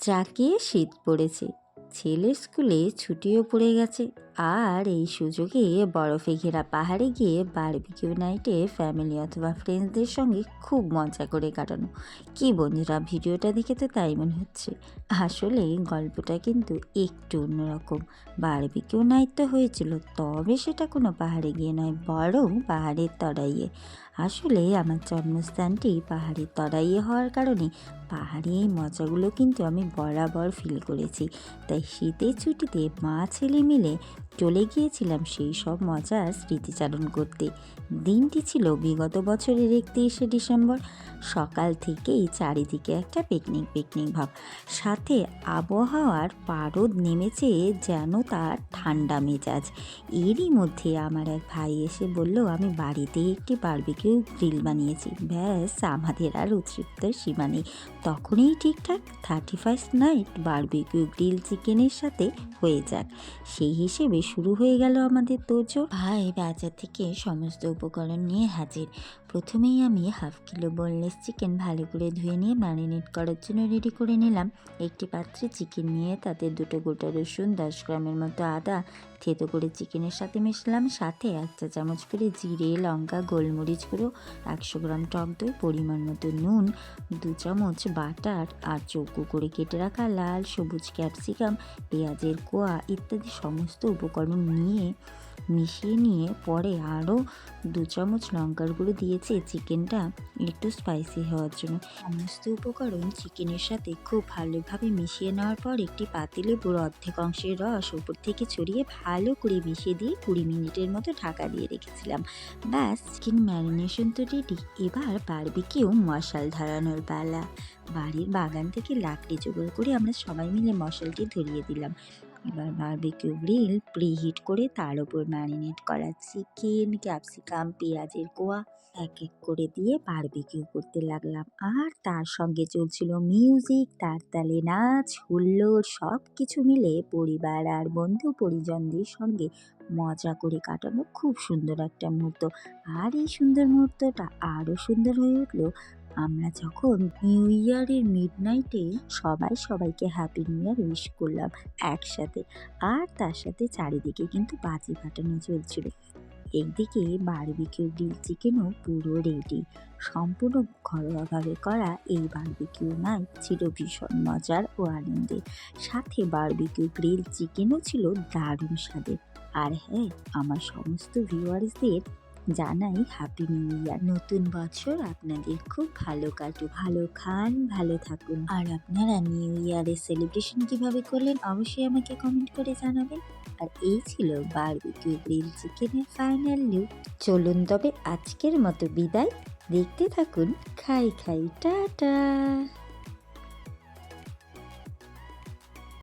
যাকে শীত পড়েছে, ছেলের স্কুলে ছুটিও পড়ে গেছে, আর এই সুযোগে বরফে ঘেরা পাহাড়ে গিয়ে বারবিকিউ নাইটে ফ্যামিলি অথবা ফ্রেন্ডসদের সঙ্গে খুব মজা করে কাটানো। কি বন্ধুরা, ভিডিওটা দেখে তো তাই মনে হচ্ছে। আসলে গল্পটা কিন্তু একটু অন্যরকম। বারবিকিউ নাইট তো হয়েছিল, তবে সেটা কোনো পাহাড়ে গিয়ে নয়, বরং পাহাড়ের তরাইয়ে। আসলে আমার জন্মস্থানটি পাহাড়ের তরাইয়ে হওয়ার কারণে পাহাড়ি এই মজাগুলো কিন্তু আমি বরাবর ফিল করেছি। তাই শীতের ছুটিতে মা ছেলে মিলে চলে গিয়েছিলাম সেই সব মজার স্মৃতিচারণ করতে। দিনটি ছিল বিগত বছরের 31শে ডিসেম্বর। সকাল থেকেই চারিদিকে একটা পিকনিক ভাব, সাথে আবহাওয়ার পারদ নেমেছে যেন তার ঠান্ডা মেজাজ। এরই মধ্যে আমার এক ভাই এসে বলল, আমি বাড়িতেই একটি বারবিকিউ গ্রিল বানিয়েছি। ব্যাস, আমাদের আর উৎসুকতার সীমা নেই। তখনই ঠিকঠাক 31st নাইট বারবিকিউ গ্রিল চিকেনের সাথে হয়ে যাক, সেই হিসেবে শুরু হয়ে গেল আমাদের তোড়জোড়। ভাই বাজার থেকে সমস্ত উপকরণ নিয়ে হাজির। প্রথমেই আমি হাফ কিলো বোনলেস চিকেন ভালো করে ধুয়ে নিয়ে ম্যারিনেট করার জন্য রেডি করে নিলাম। একটি পাত্রে চিকেন নিয়ে তাতে 2 গোটা রসুন, 10 গ্রামের মতো আদা থেতো করে চিকেনের সাথে মেশালাম। সাথে 1 চা চামচ করে জিরে, লঙ্কা, গোলমরিচ গুঁড়ো, 100 গ্রাম টক দই, পরিমাণ মতো নুন, 2 চামচ বাটার, আর চৌকো করে কেটে রাখা লাল সবুজ ক্যাপসিকাম, পেঁয়াজের কোয়া ইত্যাদি সমস্ত উপকরণ নিয়ে মিশিয়ে নিয়ে পরে আরও 2 চামচ লঙ্কার গুঁড়ো দিয়েছি চিকেনটা একটু স্পাইসি হওয়ার জন্য। সমস্ত উপকরণ চিকেনের সাথে খুব ভালোভাবে মিশিয়ে নেওয়ার পর একটি পাতিলেবুর অর্ধেক অংশের রস উপর থেকে ছড়িয়ে ভালো করে মিশিয়ে দিয়ে 20 মিনিটের মতো ঢাকা দিয়ে রেখেছিলাম। ব্যাস, চিকেন ম্যারিনেশন তো রেডি। এবার বারবিকিউ মশাল ধরানোর পালা। বাড়ির বাগান থেকে লাকড়ি জোগাড় করে আমরা সবাই মিলে মশালটি ধরিয়ে দিলাম। এবার বারবিকিউ গ্রিল প্রিহিট করে তার উপর ম্যারিনেট করা চিকেন, ক্যাপসিকাম, পেঁয়াজের কোয়া এক এক করে দিয়ে বারবিকিউ করতে লাগলাম। আর তার সঙ্গে চলছিল মিউজিক, তার তালে নাচ, হুল্লোড়, সব কিছু মিলে পরিবার আর বন্ধু পরিজনদের সঙ্গে মজা করে কাটানো খুব সুন্দর একটা মুহূর্ত। আর এই সুন্দর মুহূর্তটা আরও সুন্দর হয়ে উঠলো আমরা যখন নিউ ইয়ারের মিডনাইটে সবাই সবাইকে হ্যাপি নিউ ইয়ার উইশ করলাম একসাথে। আর তার সাথে চারিদিকে কিন্তু বাজি ফাটানো চলছিল। একদিকে বারবিকিউ গ্রিল চিকেনও পুরো রেডি। সম্পূর্ণ ঘরোয়াভাবে করা এই বারবিকিউ নাইট ছিল ভীষণ মজার ও আনন্দের। সাথে বারবিকিউ গ্রিল চিকেনও ছিল দারুণ স্বাদের। আর হ্যাঁ, আমার সমস্ত ভিউয়ার্সদের জানাই হ্যাপি নিউ ইয়ার। নতুন বছর আপনাদের খুব ভালো কাটুক, ভালো খান, ভালো থাকুন। আর আপনারা নিউ ইয়ারের সেলিব্রেশন কিভাবে করলেন অবশ্যই আমাকে কমেন্ট করে জানাবেন। আর এই ছিল বারবিকিউ গ্রিল চিকেনের ফাইনাল লুক। চলুন তবে আজকের মতো বিদায়। দেখতে থাকুন খাই খাই টাটা।